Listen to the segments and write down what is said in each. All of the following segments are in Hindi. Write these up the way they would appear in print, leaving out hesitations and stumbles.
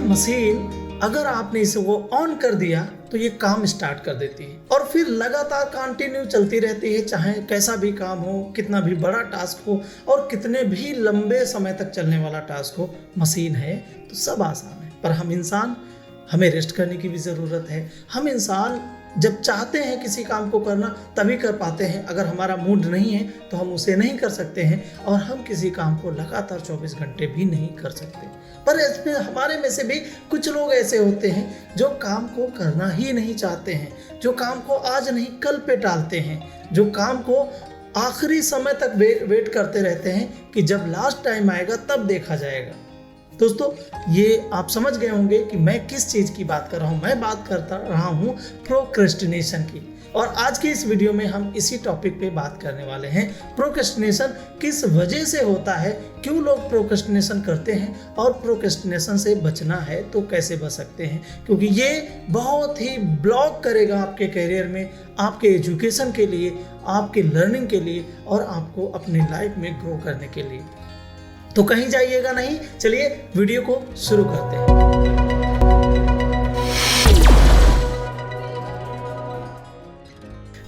मशीन अगर आपने इसको ऑन कर दिया तो ये काम स्टार्ट कर देती है और फिर लगातार कंटिन्यू चलती रहती है, चाहे कैसा भी काम हो, कितना भी बड़ा टास्क हो और कितने भी लंबे समय तक चलने वाला टास्क हो, मशीन है तो सब आसान है। पर हम इंसान, हमें रेस्ट करने की भी ज़रूरत है। हम इंसान जब चाहते हैं किसी काम को करना तभी कर पाते हैं, अगर हमारा मूड नहीं है तो हम उसे नहीं कर सकते हैं और हम किसी काम को लगातार 24 घंटे भी नहीं कर सकते। पर इसमें हमारे में से भी कुछ लोग ऐसे होते हैं जो काम को करना ही नहीं चाहते हैं, जो काम को आज नहीं कल पे टालते हैं, जो काम को आखिरी समय तक वेट करते रहते हैं कि जब लास्ट टाइम आएगा तब देखा जाएगा। दोस्तों, ये आप समझ गए होंगे कि मैं किस चीज़ की बात कर रहा हूँ। मैं बात करता रहा हूँ प्रोक्रेस्टिनेशन की, और आज की इस वीडियो में हम इसी टॉपिक पे बात करने वाले हैं। प्रोक्रेस्टिनेशन किस वजह से होता है, क्यों लोग प्रोक्रेस्टिनेशन करते हैं और प्रोक्रेस्टिनेशन से बचना है तो कैसे बच सकते हैं, क्योंकि ये बहुत ही ब्लॉक करेगा आपके करियर में, आपके एजुकेशन के लिए, आपके लर्निंग के लिए और आपको अपनी लाइफ में ग्रो करने के लिए। तो कहीं जाइएगा नहीं, चलिए वीडियो को शुरू करते हैं।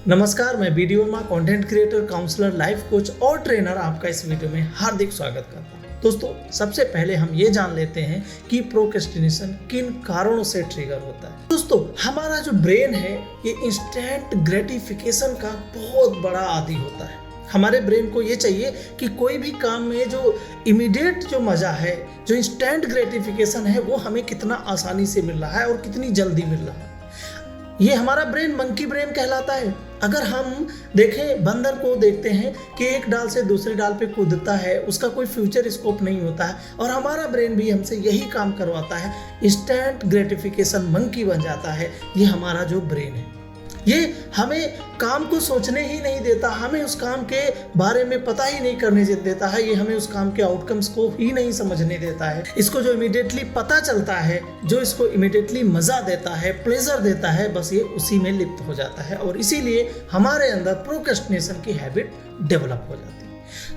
नमस्कार, मैं BD Verma, content creator, counsellor, life coach और ट्रेनर, आपका इस वीडियो में हार्दिक स्वागत करता हूं। दोस्तों, सबसे पहले हम ये जान लेते हैं कि प्रोक्रेस्टिनेशन किन कारणों से ट्रिगर होता है। दोस्तों, हमारा जो ब्रेन है ये इंस्टेंट ग्रेटिफिकेशन का बहुत बड़ा आदी होता है। हमारे ब्रेन को ये चाहिए कि कोई भी काम में जो इमीडिएट जो मज़ा है, जो इंस्टेंट ग्रेटिफिकेशन है, वो हमें कितना आसानी से मिल रहा है और कितनी जल्दी मिल रहा है। ये हमारा ब्रेन मंकी ब्रेन कहलाता है। अगर हम देखें, बंदर को देखते हैं कि एक डाल से दूसरी डाल पे कूदता है, उसका कोई फ्यूचर स्कोप नहीं होता है, और हमारा ब्रेन भी हमसे यही काम करवाता है, इंस्टेंट ग्रेटिफिकेशन मंकी बन जाता है। ये हमारा जो ब्रेन है, ये हमें काम को सोचने ही नहीं देता, हमें उस काम के बारे में पता ही नहीं करने देता है, ये हमें उस काम के आउटकम्स को ही नहीं समझने देता है। इसको जो इमीडिएटली पता चलता है, जो इसको इमीडिएटली मज़ा देता है, प्लेजर देता है, बस ये उसी में लिप्त हो जाता है और इसीलिए हमारे अंदर प्रोक्रेस्टिनेशन की हैबिट डेवलप हो जाती है।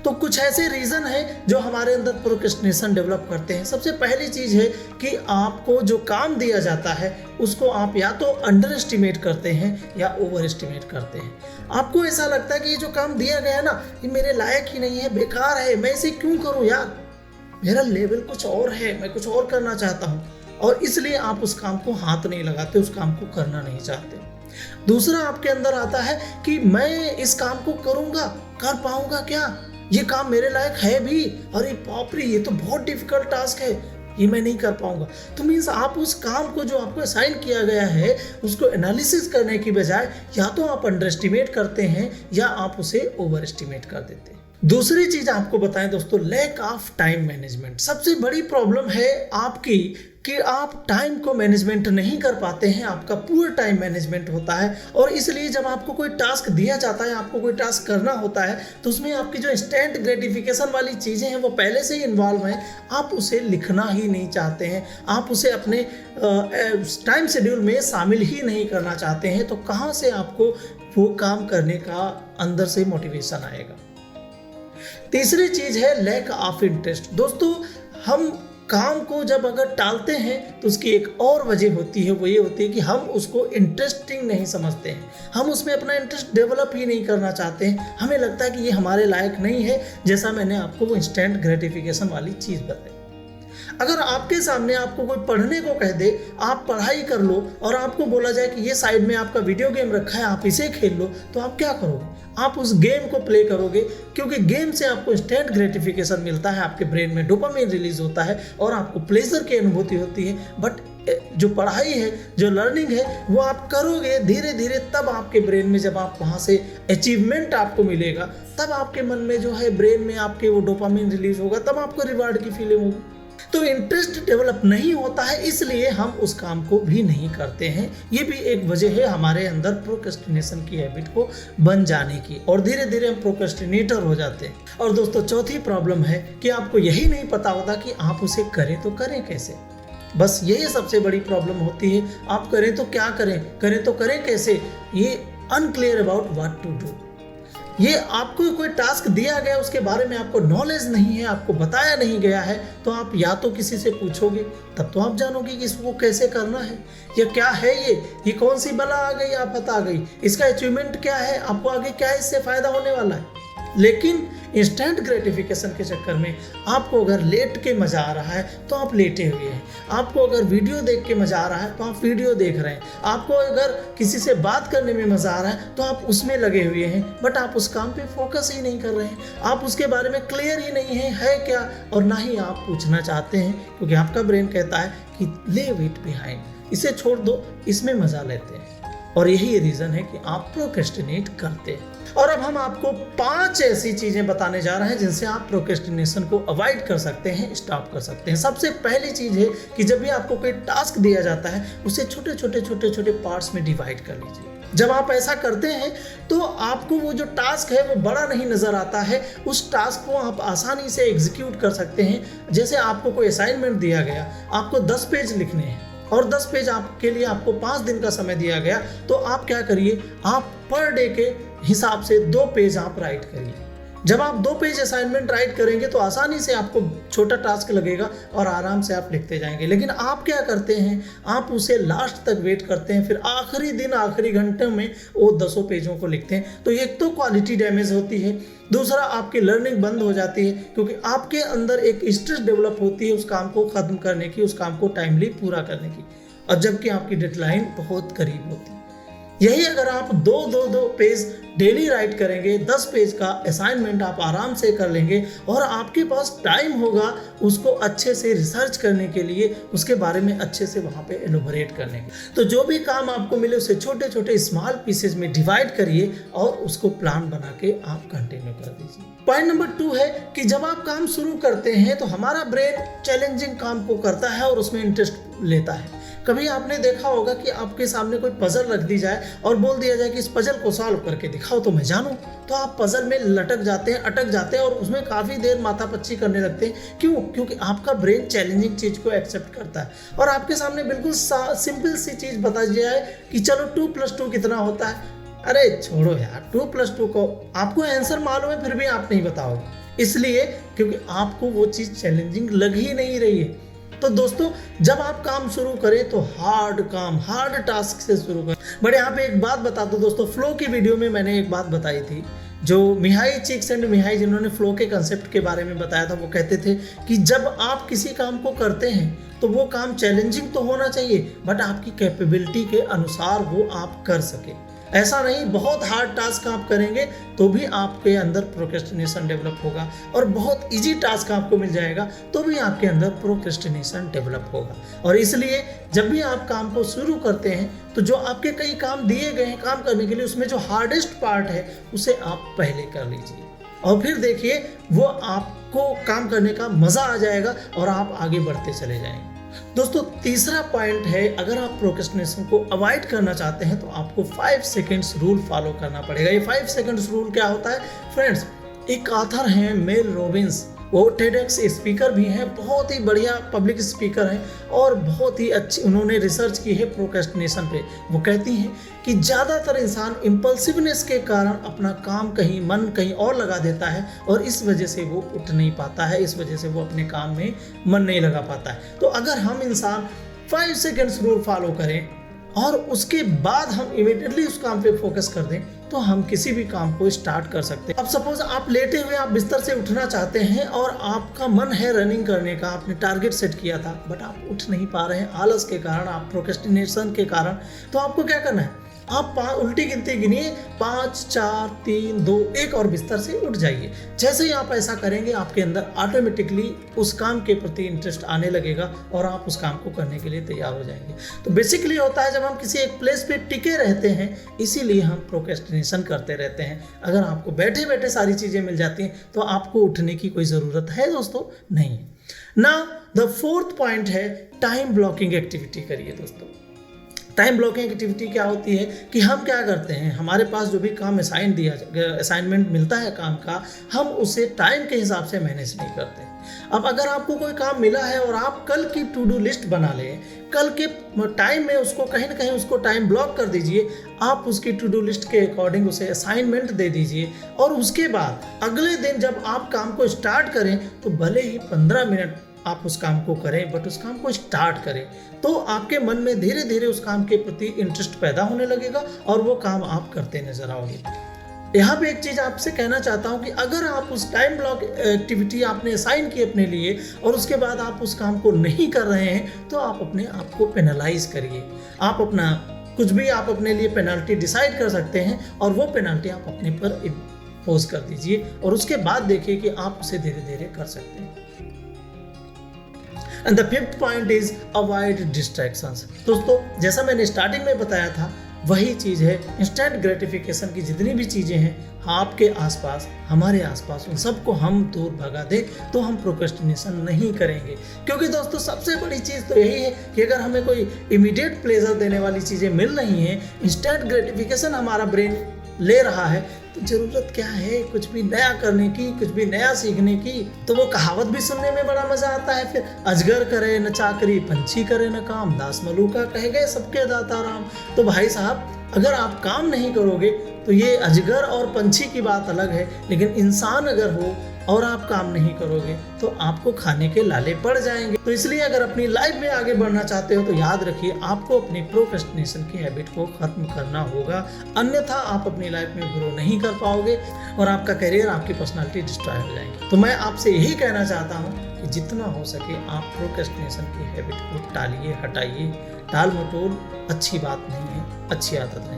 तो कुछ ऐसे रीज़न है जो हमारे अंदर प्रोक्रेस्टिनेशन डेवलप करते हैं। सबसे पहली चीज़ है कि आपको जो काम दिया जाता है उसको आप या तो अंडर एस्टिमेट करते हैं या ओवर एस्टिमेट करते हैं। आपको ऐसा लगता है कि ये जो काम दिया गया ना, ये मेरे लायक ही नहीं है, बेकार है, मैं इसे क्यों करूँ यार, मेरा लेवल कुछ और है, मैं कुछ और करना चाहता हूँ, और इसलिए आप उस काम को हाथ नहीं लगाते, उस काम को करना नहीं चाहते। दूसरा आपके अंदर आता है कि मैं इस काम को करूँगा, कर पाऊँगा क्या, ये काम मेरे लायक है भी, अरे बाप रे, ये तो बहुत डिफिकल्ट टास्क है, ये मैं नहीं कर पाऊंगा। तो मीन्स आप उस काम को जो आपको असाइन किया गया है उसको एनालिसिस करने की बजाय या तो आप अंडर एस्टिमेट करते हैं या आप उसे ओवर एस्टिमेट कर देते हैं। दूसरी चीज आपको बताएं दोस्तों, लैक ऑफ टाइम मैनेजमेंट। सबसे बड़ी प्रॉब्लम है आपकी कि आप टाइम को मैनेजमेंट नहीं कर पाते हैं, आपका पूरा टाइम मैनेजमेंट होता है, और इसलिए जब आपको कोई टास्क दिया जाता है, आपको कोई टास्क करना होता है, तो उसमें आपकी जो इंस्टेंट ग्रेटिफिकेशन वाली चीज़ें हैं वो पहले से ही इन्वॉल्व हैं, आप उसे लिखना ही नहीं चाहते हैं, आप उसे अपने टाइम शेड्यूल में शामिल ही नहीं करना चाहते हैं, तो कहाँ से आपको वो काम करने का अंदर से मोटिवेशन आएगा। तीसरी चीज है लैक ऑफ इंटरेस्ट। दोस्तों, हम काम को जब अगर टालते हैं तो उसकी एक और वजह होती है, वो ये होती है कि हम उसको इंटरेस्टिंग नहीं समझते हैं, हम उसमें अपना इंटरेस्ट डेवलप ही नहीं करना चाहते हैं। हमें लगता है कि ये हमारे लायक नहीं है, जैसा मैंने आपको वो इंस्टेंट ग्रेटिफिकेशन वाली चीज़ बताई। अगर आपके सामने आपको कोई पढ़ने को कह दे, आप पढ़ाई कर लो, और आपको बोला जाए कि ये साइड में आपका वीडियो गेम रखा है, आप इसे खेल लो, तो आप क्या करोगे? आप उस गेम को प्ले करोगे, क्योंकि गेम से आपको इंस्टेंट ग्रेटिफिकेशन मिलता है, आपके ब्रेन में डोपामिन रिलीज होता है और आपको प्लेजर की अनुभूति होती है। बट जो पढ़ाई है, जो लर्निंग है, वो आप करोगे धीरे धीरे, तब आपके ब्रेन में जब आप वहाँ से अचीवमेंट आपको मिलेगा, तब आपके मन में जो है, ब्रेन में आपके वो डोपामिन रिलीज होगा, तब आपको रिवार्ड की फीलिंग होगी। तो इंटरेस्ट डेवलप नहीं होता है, इसलिए हम उस काम को भी नहीं करते हैं। ये भी एक वजह है हमारे अंदर प्रोक्रेस्टिनेशन की हैबिट को बन जाने की, और धीरे धीरे हम प्रोक्रेस्टिनेटर हो जाते हैं। और दोस्तों, चौथी प्रॉब्लम है कि आपको यही नहीं पता होता कि आप उसे करें तो करें कैसे। बस यही सबसे बड़ी प्रॉब्लम होती है, आप करें तो क्या करें, करें तो करें कैसे, ये unclear about what to do. ये आपको कोई टास्क दिया गया उसके बारे में आपको नॉलेज नहीं है, आपको बताया नहीं गया है, तो आप या तो किसी से पूछोगे, तब तो आप जानोगे कि इसको कैसे करना है, या क्या है ये कौन सी बला आ गई आफत आ गई, इसका अचीवमेंट क्या है, आपको आगे क्या इससे फायदा होने वाला है। लेकिन इंस्टेंट ग्रेटिफिकेशन के चक्कर में आपको अगर लेट के मज़ा आ रहा है तो आप लेटे हुए हैं, आपको अगर वीडियो देख के मज़ा आ रहा है तो आप वीडियो देख रहे हैं, आपको अगर किसी से बात करने में मज़ा आ रहा है तो आप उसमें लगे हुए हैं, बट आप उस काम पे फोकस ही नहीं कर रहे हैं, आप उसके बारे में क्लियर ही नहीं है क्या, और ना ही आप पूछना चाहते हैं, क्योंकि आपका ब्रेन कहता है कि लीव इट बिहाइंड, इसे छोड़ दो, इसमें मज़ा लेते हैं। और यही रीज़न है कि आप प्रोक्रेस्टिनेट करते हैं। और अब हम आपको 5 ऐसी चीज़ें बताने जा रहे हैं जिनसे आप प्रोक्रेस्टिनेशन को अवॉइड कर सकते हैं, स्टॉप कर सकते हैं। सबसे पहली चीज़ है कि जब भी आपको कोई टास्क दिया जाता है उसे छोटे छोटे पार्ट्स में डिवाइड कर लीजिए। जब आप ऐसा करते हैं तो आपको वो जो टास्क है वो बड़ा नहीं नज़र आता है, उस टास्क को आप आसानी से एग्जीक्यूट कर सकते हैं। जैसे आपको कोई असाइनमेंट दिया गया, आपको 10 पेज लिखने हैं और 10 पेज आपके लिए आपको 5 दिन का समय दिया गया, तो आप क्या करिए, आप पर डे के हिसाब से 2 पेज आप राइट करिए। जब आप 2 पेज असाइनमेंट राइट करेंगे तो आसानी से आपको छोटा टास्क लगेगा और आराम से आप लिखते जाएंगे। लेकिन आप क्या करते हैं, आप उसे लास्ट तक वेट करते हैं, फिर आखिरी दिन आखिरी घंटे में वो 10 पेजों को लिखते हैं। तो एक तो क्वालिटी डैमेज होती है, दूसरा आपकी लर्निंग बंद हो जाती है, क्योंकि आपके अंदर एक स्ट्रेस डेवलप होती है उस काम को ख़त्म करने की, उस काम को टाइमली पूरा करने की, और जबकि आपकी डेडलाइन बहुत करीब होती है। यही अगर आप 2 पेज डेली राइट करेंगे, 10 पेज का असाइनमेंट आप आराम से कर लेंगे और आपके पास टाइम होगा उसको अच्छे से रिसर्च करने के लिए, उसके बारे में अच्छे से वहाँ पे एलोबरेट करने के। तो जो भी काम आपको मिले उसे छोटे छोटे स्मॉल पीसेज में डिवाइड करिए और उसको प्लान बना के आप कंटिन्यू कर दीजिए। पॉइंट नंबर 2 है कि जब आप काम शुरू करते हैं तो हमारा ब्रेन चैलेंजिंग काम को करता है और उसमें इंटरेस्ट लेता है। कभी आपने देखा होगा कि आपके सामने कोई पजल रख दी जाए और बोल दिया जाए कि इस पजल को सॉल्व करके दिखाओ तो मैं जानूं, तो आप पजल में लटक जाते हैं, अटक जाते हैं और उसमें काफ़ी देर माथापच्ची करने लगते हैं। क्यों? क्योंकि आपका ब्रेन चैलेंजिंग चीज़ को एक्सेप्ट करता है और आपके सामने बिल्कुल सिंपल सी चीज़ बता दी जाए कि चलो 2+2 कितना होता है, अरे छोड़ो यार, 2+2 को आपको आंसर मालूम है फिर भी आप नहीं बताओगे, इसलिए क्योंकि आपको वो चीज़ चैलेंजिंग लग ही नहीं रही है। तो दोस्तों, जब आप काम शुरू करें तो हार्ड काम, हार्ड टास्क से शुरू करें। बट यहाँ पे एक बात बता दो दोस्तों, फ्लो की वीडियो में मैंने एक बात बताई थी, जो मिहाई चिक्स-एंड-मिहाई जिन्होंने फ्लो के कंसेप्ट के बारे में बताया था, वो कहते थे कि जब आप किसी काम को करते हैं तो वो काम चैलेंजिंग तो होना चाहिए, बट आपकी कैपेबिलिटी के अनुसार वो आप कर सके। ऐसा नहीं बहुत हार्ड टास्क आप करेंगे तो भी आपके अंदर प्रोक्रेस्टिनेशन डेवलप होगा, और बहुत इजी टास्क आपको मिल जाएगा तो भी आपके अंदर प्रोक्रेस्टिनेशन डेवलप होगा। और इसलिए जब भी आप काम को शुरू करते हैं तो जो आपके कई काम दिए गए हैं काम करने के लिए, उसमें जो हार्डेस्ट पार्ट है उसे आप पहले कर लीजिए और फिर देखिए वो आपको काम करने का मज़ा आ जाएगा और आप आगे बढ़ते चले जाएंगे। दोस्तों, तीसरा पॉइंट है, अगर आप प्रोक्रेस्टिनेशन को अवॉइड करना चाहते हैं तो आपको 5 सेकंड्स रूल फॉलो करना पड़ेगा। ये 5 सेकंड्स रूल क्या होता है फ्रेंड्स? एक ऑथर हैं मेल रॉबिन्स, वो टेडेक्स स्पीकर भी हैं, बहुत ही बढ़िया पब्लिक स्पीकर हैं और बहुत ही अच्छी उन्होंने रिसर्च की है प्रोक्रेस्टिनेशन पे। वो कहती हैं कि ज़्यादातर इंसान इम्पल्सिवनेस के कारण अपना काम कहीं मन कहीं और लगा देता है और इस वजह से वो उठ नहीं पाता है, इस वजह से वो अपने काम में मन नहीं लगा पाता है। तो अगर हम इंसान 5 सेकेंड्स रूल फॉलो करें और उसके बाद हम इमीडिएटली उस काम पे फोकस कर दें तो हम किसी भी काम को स्टार्ट कर सकते हैं। अब सपोज आप लेटे हुए आप बिस्तर से उठना चाहते हैं और आपका मन है रनिंग करने का, आपने टारगेट सेट किया था बट आप उठ नहीं पा रहे हैं आलस के कारण, आप प्रोक्रेस्टिनेशन के कारण, तो आपको क्या करना है? आप उल्टी गिनती गिनिए, 5 4 3 2 1 और बिस्तर से उठ जाइए। जैसे ही आप ऐसा करेंगे आपके अंदर ऑटोमेटिकली उस काम के प्रति इंटरेस्ट आने लगेगा और आप उस काम को करने के लिए तैयार हो जाएंगे। तो बेसिकली होता है जब हम किसी एक प्लेस पे टिके रहते हैं, इसीलिए हम प्रोक्रेस्टिनेशन करते रहते हैं। अगर आपको बैठे बैठे सारी चीज़ें मिल जाती हैं तो आपको उठने की कोई ज़रूरत है दोस्तों? नहीं। ना द 4th पॉइंट है टाइम ब्लॉकिंग एक्टिविटी करिए दोस्तों। टाइम ब्लॉकिंग एक्टिविटी क्या होती है कि हम क्या करते हैं, हमारे पास जो भी काम असाइनमेंट मिलता है काम का, हम उसे टाइम के हिसाब से मैनेज नहीं करते। अब अगर आपको कोई काम मिला है और आप कल की टू डू लिस्ट बना लें, कल के टाइम में उसको कहीं ना कहीं उसको टाइम ब्लॉक कर दीजिए, आप उसकी टू डू लिस्ट के अकॉर्डिंग उसे असाइनमेंट दे दीजिए और उसके बाद अगले दिन जब आप काम को स्टार्ट करें तो भले ही 15 मिनट आप उस काम को करें, बट उस काम को स्टार्ट करें, तो आपके मन में धीरे धीरे उस काम के प्रति इंटरेस्ट पैदा होने लगेगा और वो काम आप करते नजर आओगे। यहाँ पे एक चीज़ आपसे कहना चाहता हूँ कि अगर आप उस टाइम ब्लॉक एक्टिविटी आपने असाइन की अपने लिए और उसके बाद आप उस काम को नहीं कर रहे हैं तो आप अपने आप को पेनलाइज करिए। आप अपना कुछ भी आप अपने लिए पेनल्टी डिसाइड कर सकते हैं और वो पेनल्टी आप अपने पर इम्पोज कर दीजिए और उसके बाद देखिए कि आप उसे धीरे धीरे कर सकते हैं। And the fifth point is avoid distractions. दोस्तों जैसा मैंने स्टार्टिंग में बताया था वही चीज़ है, इंस्टेंट ग्रेटिफिकेशन की जितनी भी चीज़ें हैं आपके आसपास, हमारे आसपास, उन सबको हम दूर भगा दें तो हम प्रोक्रेस्टिनेशन नहीं करेंगे। क्योंकि दोस्तों सबसे बड़ी चीज़ तो यही है कि अगर हमें कोई इमीडिएट प्लेजर देने वाली चीज़ें मिल रही हैं, इंस्टेंट ग्रेटिफिकेशन हमारा ब्रेन ले रहा है, तो ज़रूरत क्या है कुछ भी नया करने की, कुछ भी नया सीखने की। तो वो कहावत भी सुनने में बड़ा मज़ा आता है, फिर अजगर करे न चाकरी, पंछी करे न काम, दास मलूका कह गए सबके दाता राम। तो भाई साहब अगर आप काम नहीं करोगे तो ये अजगर और पंछी की बात अलग है, लेकिन इंसान अगर हो और आप काम नहीं करोगे तो आपको खाने के लाले पड़ जाएंगे। तो इसलिए अगर अपनी लाइफ में आगे बढ़ना चाहते हो तो याद रखिए आपको अपनी प्रोक्रेस्टिनेशन की हैबिट को खत्म करना होगा, अन्यथा आप अपनी लाइफ में ग्रो नहीं कर पाओगे और आपका करियर, आपकी पर्सनालिटी डिस्ट्रॉय हो जाएगी। तो मैं आपसे यही कहना चाहता हूँ कि जितना हो सके आप प्रोक्रेस्टिनेशन की हैबिट को टालिए, हटाइए। टाल मटोल अच्छी बात नहीं है, अच्छी आदत नहीं।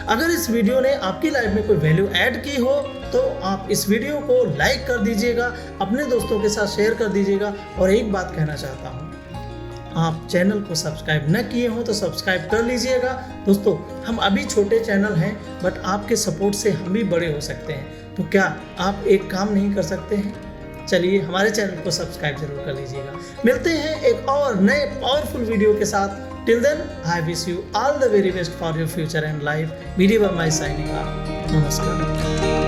अगर इस वीडियो ने आपकी लाइफ में कोई वैल्यू ऐड की हो तो आप इस वीडियो को लाइक कर दीजिएगा, अपने दोस्तों के साथ शेयर कर दीजिएगा। और एक बात कहना चाहता हूँ, आप चैनल को सब्सक्राइब न किए हो तो सब्सक्राइब कर लीजिएगा। दोस्तों हम अभी छोटे चैनल हैं, बट आपके सपोर्ट से हम भी बड़े हो सकते हैं। तो क्या आप एक काम नहीं कर सकते हैं? चलिए हमारे चैनल को सब्सक्राइब जरूर कर लीजिएगा। मिलते हैं एक और नए पावरफुल वीडियो के साथ। Till then, I wish you all the very best for your future and life. Vidhi Verma is signing off. Namaskar.